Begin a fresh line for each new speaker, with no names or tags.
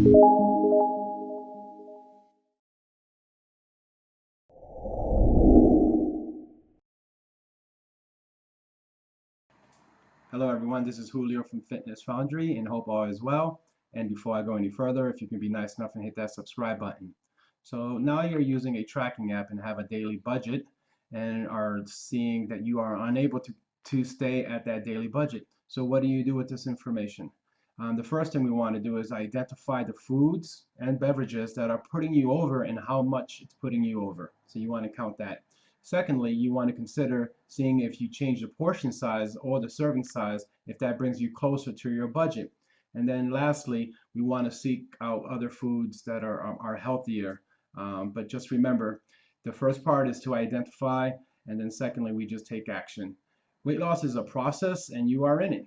Hello everyone, this is Julio from Fitness Foundry and hope all is well. And before I go any further, if you can be nice enough and hit that subscribe button. So now you're using a tracking app and have a daily budget and are seeing that you are unable to stay at that daily budget. So what do you do with this information? The first thing we want to do is identify the foods and beverages that are putting you over and how much it's putting you over. So you want to count that. Secondly, you want to consider seeing if you change the portion size or the serving size, if that brings you closer to your budget. And then lastly, we want to seek out other foods that are healthier. But just remember, the first part is to identify, and then secondly, we just take action. Weight loss is a process and you are in it.